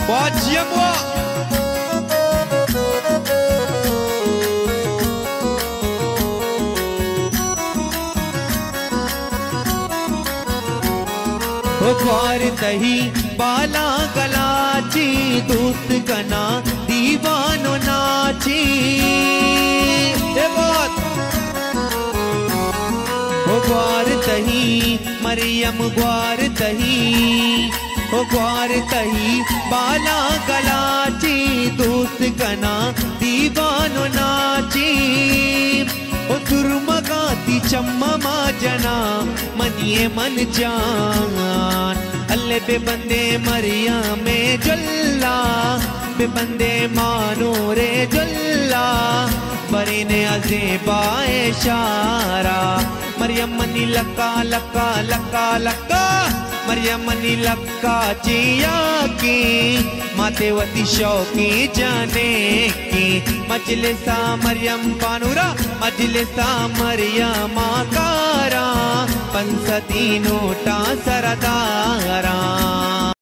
Pode amor. ग्वार तही बाला गलाची दोस्त कना दीवानो नाची ग्वार तही मरियम ग्वार तही ग्वार तही बाला गलाची दोस्त कना दीवानो नाची दुर्मगाती चम्मा जना मनिए मन जान अल्ले बे बंदे मरिया में जल्ला बे बंदे मानो रे जल्ला बरे ने अज़ेबाए शारा मरियम मनी लक्का लक्का लक्का लक्का मरियम मनी लक्का चिया की मातेवती शौकी जाने की मजलिसा मरियम पानुरा मजलिसा मरियम आकारा पंसती नोटा सरदारा